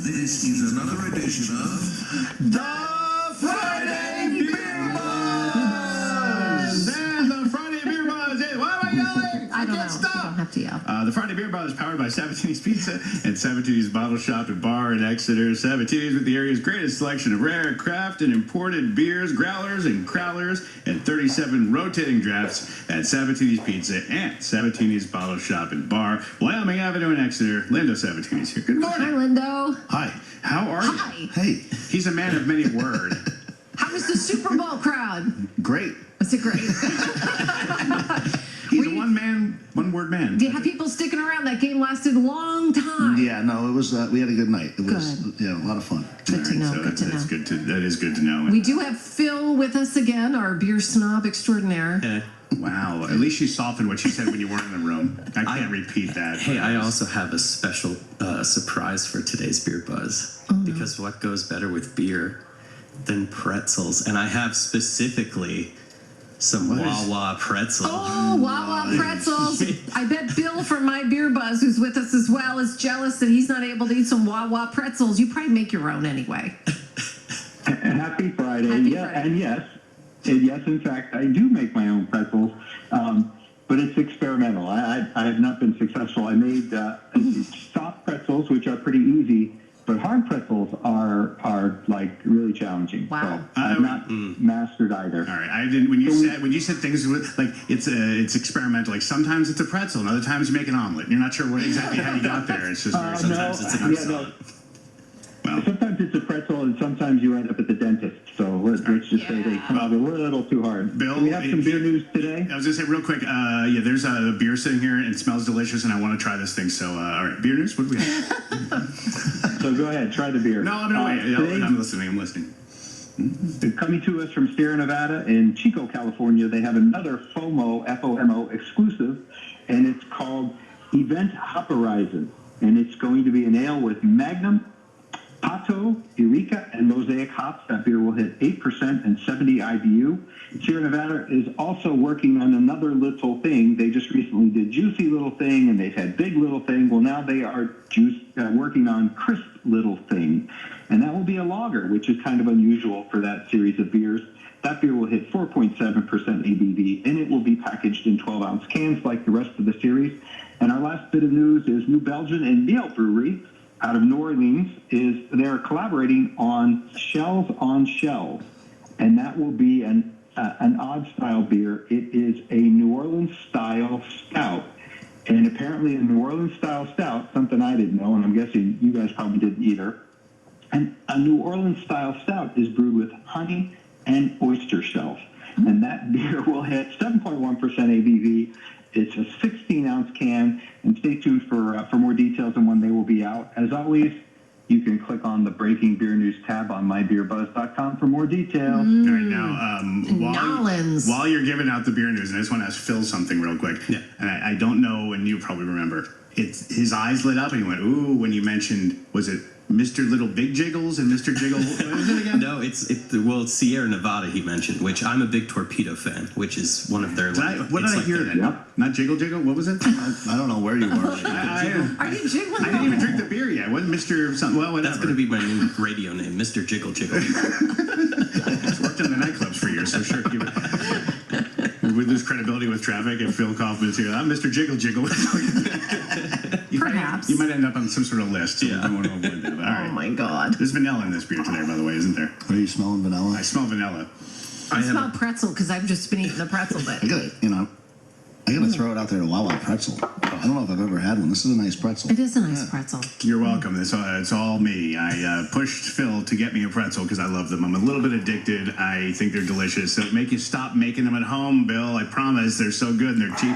This is another edition of The Friday Beer Buzz! And the Friday Beer Buzz is... Why am I yelling? I don't know. Stop. You don't have to yell. The Friday Beer Buzz is powered by Sabatini's Pizza and Sabatini's Bottle Shop and Bar in Exeter. Sabatini's with the area's greatest selection of rare, craft, and imported beers, growlers, and crowlers, and 37 rotating drafts at Sabatini's Pizza and Sabatini's Bottle Shop and Bar, Wyoming Avenue in Exeter. Lindo Sabatini's here. Good morning. Hi, Lindo. Hi. How are you? Hi. Hey, He's a man of many words. How was the Super Bowl crowd? great. Was it great? He's a one-word man. Do you have people sticking around? That game lasted a long time. Yeah, no, it was. We had a good night. It was, Good. yeah, a lot of fun. Good to know. So Good to that's know. good to, that is good to know. We do have Phil with us again, our beer snob extraordinaire. Hey, Wow. At least you softened what you said when you weren't in the room. I can't repeat that. hey, but I it was- also have a special surprise for today's Beer Buzz. Because what goes better with beer than pretzels? And I have specifically some What is- Wawa pretzel. Oh, Wawa pretzels. I bet Bill from My Beer Buzz, who's with us as well, is jealous that he's not able to eat some Wawa pretzels. You probably make your own anyway. Happy Friday. Happy yeah, Friday. And yes, in fact, I do make my own pretzels, but it's experimental. I have not been successful. I made soft pretzels, which are pretty easy, but hard pretzels are like really challenging. Wow. So I've not mastered either. All right. I didn't. When you said things like it's experimental. Like sometimes it's a pretzel, and other times you make an omelet. You're not sure what exactly how you got there. It's just very sometimes it's an upside. Well, Sometimes it's a pretzel, and sometimes you end up at the dentist. So let's just say they come out a little too hard. Bill, Do we have some if beer you- news today? I was gonna say real quick. Yeah, there's a beer sitting here, and it smells delicious, and I want to try this thing. So, all right, beer news. What do we have? So go ahead, try the beer. No, I'm gonna wait. Today- I'm listening. I'm listening. Coming to us from Sierra Nevada in Chico, California, they have another FOMO, F-O-M-O exclusive, and it's called Event Horizon. And it's going to be an ale with Magnum, Pato, Eureka, and Mosaic hops. That beer will hit 8% and 70 IBU. Sierra Nevada is also working on another little thing. They just recently did Juicy Little Thing, and they've had Big Little Thing. Well, now they are working on Crisp Little Thing. And that will be a lager, which is kind of unusual for that series of beers. That beer will hit 4.7% ABV, and it will be packaged in 12-ounce cans like the rest of the series. And our last bit of news is New Belgian and Neil Brewery out of New Orleans they're collaborating on Shells on Shells, and that will be an odd style beer. It is a New Orleans style stout, and apparently a New Orleans style stout, something I didn't know, and I'm guessing you guys probably didn't either. And a New Orleans style stout is brewed with honey and oyster shells, and that beer will hit 7.1% ABV. It's a 16-ounce can, and stay tuned for more details on when they will be out. As always, you can click on the Breaking Beer News tab on mybeerbuzz.com for more details. All right, now, Nolans. while you're giving out the beer news, and I just want to ask Phil something real quick. Yeah. And I don't know, and you probably remember. His eyes lit up, and he went, "Ooh!" When you mentioned, was it Mr. Little Big Jiggles and Mr. Jiggle? What was it again? No, it's Sierra Nevada he mentioned, which I'm a big Torpedo fan, which is one of their. What did I hear then? Yep. Not Jiggle Jiggle? What was it? I don't know where you were. I Are you jiggling? didn't even drink the beer yet. What Mr. something? Well, whatever. That's going to be my new radio name, Mr. Jiggle Jiggle. He's worked in the nightclubs for years, so sure. We lose credibility with traffic if Phil Kaufman's here. I'm Mr. Jiggle Jiggle. Perhaps. You might end up on some sort of list. So Yeah. we don't want to avoid that. All right. Oh, my God. There's vanilla in this beer today, by the way, isn't there? Are you smelling vanilla? I smell vanilla. I smell pretzel because I've just been eating the pretzel I bit. gotta throw it out there to Wawa pretzel. I don't know if I've ever had one. This is a nice pretzel. It is a nice pretzel. You're welcome. It's all me. I pushed Phil to get me a pretzel because I love them. I'm a little bit addicted. I think they're delicious. So make you stop making them at home, Bill. I promise. They're so good and they're cheap.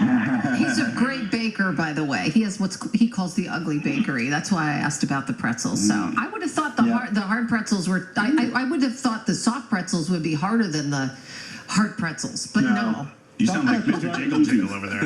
He's a great baker, by the way. He has what he calls the ugly bakery. That's why I asked about the pretzels. So I would have thought the hard pretzels were. I would have thought the soft pretzels would be harder than the hard pretzels, but no. You sound like Mr. Jiggle Jiggle over there.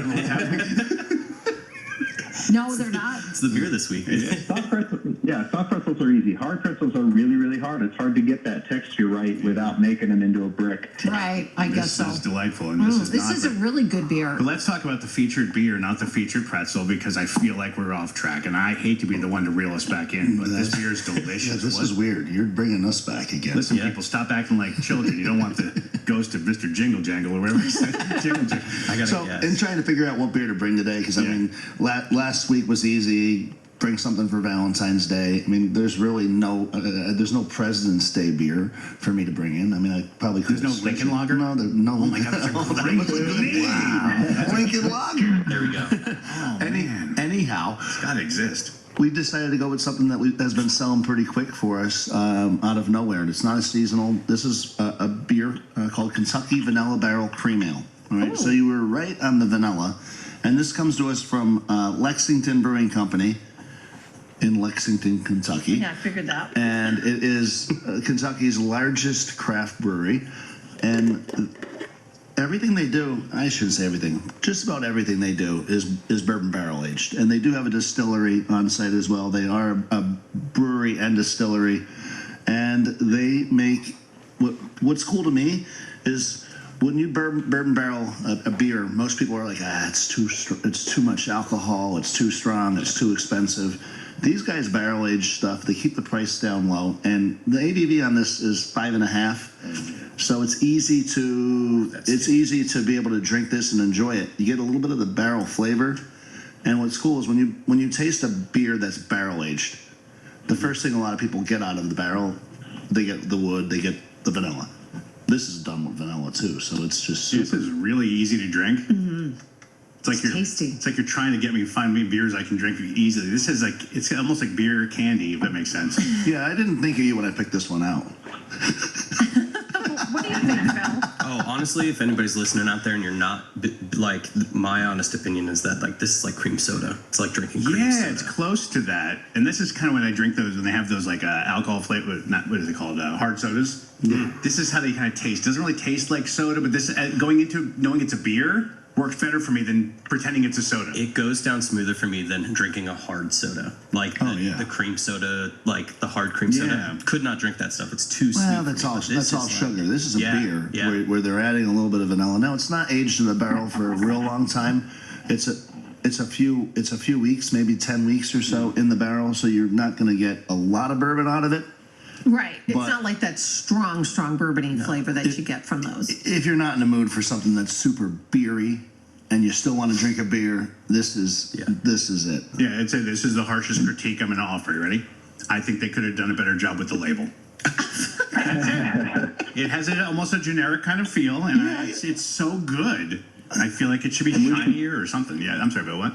No, they're not. It's the beer this week. Soft pretzels, Yeah, soft pretzels are easy. Hard pretzels are really, really hard. It's hard to get that texture right without making them into a brick. Right, I guess so. This is delightful, and this This is a really good beer. But let's talk about the featured beer, not the featured pretzel, because I feel like we're off track, and I hate to be the one to reel us back in, but this beer is delicious. Yeah, this is weird. You're bringing us back again. Listen, people, stop acting like children. You don't want the ghost of Mr. Jingle Jangle or whatever he said. Jingle Jangle. I gotta So, guess. in trying to figure out what beer to bring today, because I mean, last week was easy. Bring something for Valentine's Day. I mean, there's really there's no President's Day beer for me to bring in. I mean, I probably could. There's no Lincoln Lager? No, no. Oh my God, that's a great name. Wow, Lincoln Lager. There we go. Oh, man. Anyhow, It's got to exist. we decided to go with something that has been selling pretty quick for us out of nowhere. And it's not a seasonal. This is a beer called Kentucky Vanilla Barrel Cream Ale. All right, so you were right on the vanilla. And this comes to us from Lexington Brewing Company in Lexington, Kentucky. Yeah, I figured that. And it is Kentucky's largest craft brewery. And everything they do, I shouldn't say everything, just about everything they do is bourbon barrel aged. And they do have a distillery on site as well. They are a brewery and distillery. And they make, what's cool to me is when you bourbon barrel a beer, most people are like, it's too much alcohol, it's too strong, it's too expensive. These guys barrel age stuff. They keep the price down low, and the ABV on this is 5.5. So it's easy to be able to drink this and enjoy it. You get a little bit of the barrel flavor, and what's cool is when you taste a beer that's barrel aged, the first thing a lot of people get out of the barrel, they get the wood, they get the vanilla. This is done with vanilla too, so it's just super. This is really easy to drink. Mm-hmm. It's like you're tasty. It's like you're trying to find me beers I can drink easily. This is it's almost like beer candy, if that makes sense. Yeah, I didn't think of you when I picked this one out. What do you think, Phil? Oh, honestly, if anybody's listening out there and you're not, like, my honest opinion is that, like, this is like cream soda. It's like drinking cream soda. Yeah, it's close to that. And this is kind of when I drink those, when they have those, like, alcohol flavor, not, what is it called, hard sodas. Yeah. This is how they kind of taste. Doesn't really taste like soda, but this, going into knowing it's a beer, works better for me than pretending it's a soda. It goes down smoother for me than drinking a hard soda. Like the cream soda, like the hard cream soda. Could not drink that stuff. It's too sweet. Well, that's all sugar. This is a beer Yeah. where they're adding a little bit of vanilla. Now it's not aged in the barrel for a real long time. It's a few weeks, maybe 10 weeks or so in the barrel, so you're not going to get a lot of bourbon out of it. Right. It's But- not like that strong bourbony flavor that you get from those. If you're not in the mood for something that's super beery and you still want to drink a beer, this is it. Yeah, I'd say this is the harshest critique I'm going to offer. You ready? I think they could have done a better job with the label. It has almost a generic kind of feel, and it's so good. I feel like it should be shinier or something. Yeah, I'm sorry, Bill, what?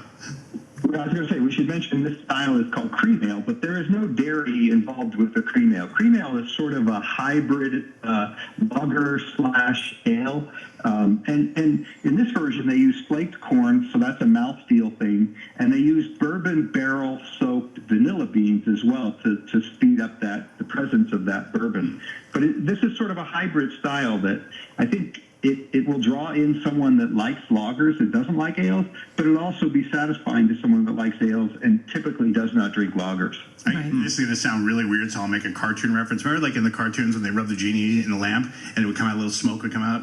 Well, I was going to say, we should mention this style is called cream ale, but there is no dairy involved with the cream ale. Cream ale is sort of a hybrid lager/ale. And in this version, they use flaked corn, so that's a mouthfeel thing. And they use bourbon barrel soaked vanilla beans as well to speed up the presence of that bourbon. But this is sort of a hybrid style that I think it will draw in someone that likes lagers and doesn't like ales, but it'll also be satisfying to someone that likes ales and typically does not drink lagers. Right. This is going to sound really weird, so I'll make a cartoon reference. Remember, like in the cartoons when they rub the genie in a lamp and it would come out, a little smoke would come out?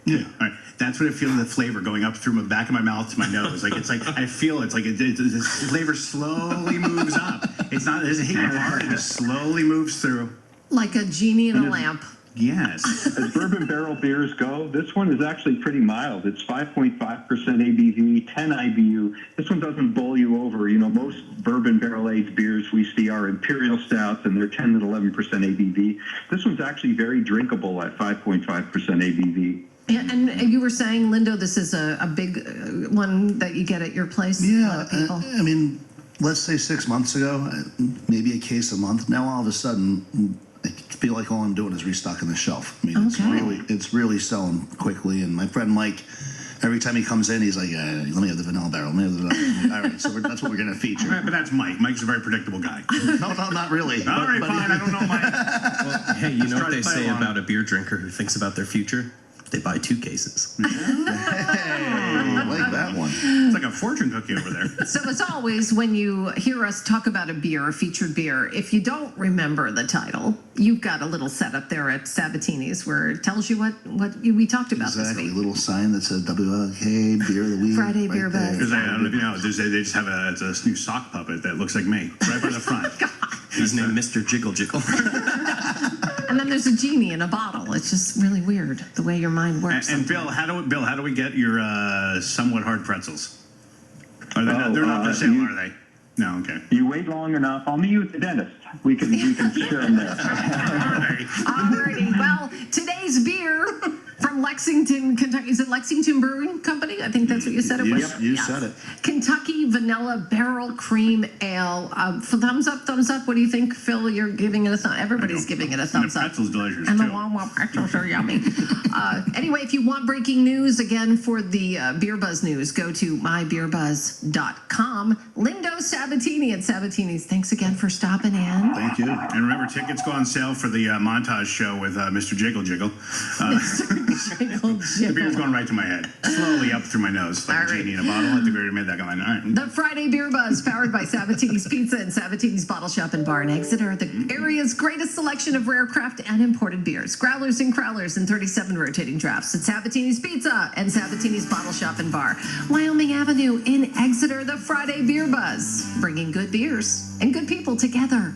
Yeah. All right. That's what I feel, the flavor going up through the back of my mouth to my nose. Like, it's like, I feel it's like the flavor slowly moves up. It's not, it doesn't hit you hard, it just slowly moves through. Like a genie in a lamp. Yes. As bourbon barrel beers go, this one is actually pretty mild. It's 5.5% ABV, 10 IBU. This one doesn't bowl you over. You know, most bourbon barrel aged beers we see are imperial stouts, and they're 10 to 11% ABV. This one's actually very drinkable at 5.5% ABV. And you were saying, Lindo, this is a big one that you get at your place? Yeah, People? I mean, let's say 6 months ago, maybe a case a month. Now all of a sudden, I feel like all I'm doing is restocking the shelf. I mean, it's really selling quickly. And my friend Mike, every time he comes in, he's like, let me have the vanilla barrel. Let me have the vanilla. All right, so that's what we're going to feature. Right, but that's Mike. Mike's a very predictable guy. No, not really. All right, fine. I don't know Mike. Hey, you know what they Try to play say along. about a beer drinker who thinks about their future? They buy 2 cases. Hey, I like that one. It's like a fortune cookie over there. So as always, when you hear us talk about a beer, a featured beer, if you don't remember the title, you've got a little setup there at Sabatini's where it tells you what we talked about Exactly. this week. Little sign that says WLK, beer of the week. Friday right Beer there. Buzz. Because I don't know if you know, they just have it's a new sock puppet that looks like me right by the front. He's named Mr. Jiggle Jiggle. And then there's a genie in a bottle. It's just really weird the way your mind works. And Bill, how do we get your somewhat hard pretzels? Are they not, they're not for sale, are they? No, okay. You wait long enough. I'll meet you at the dentist. We can share them there. Alrighty. Well, today's beer from Lexington, Kentucky. Is it Lexington Brewing Company? I think that's what you said it was. Yep, you said it. Kentucky Vanilla Barrel Cream Ale. Thumbs up, thumbs up. What do you think, Phil? You're giving it a thumb. Everybery's giving it a thumbs And the up. pretzel's delicious, And the too. Wawa pretzels are yummy. Anyway, if you want breaking news, again, for the Beer Buzz news, go to mybeerbuzz.com. Lindo Sabatini at Sabatini's. Thanks again for stopping in. Thank you. And remember, tickets go on sale for the montage show with Mr. Jiggle Jiggle. Jiggle, The beer's jiggle. going right to my head, slowly up through my nose, like All a right. genie in a bottle. I think we already made that line. All right. The Friday Beer Buzz, powered by Sabatini's Pizza and Sabatini's Bottle Shop and Bar in Exeter, the area's greatest selection of rare craft and imported beers, growlers and crowlers, and 37 rotating drafts at Sabatini's Pizza and Sabatini's Bottle Shop and Bar, Wyoming Avenue in Exeter. The Friday Beer Buzz, bringing good beers and good people together.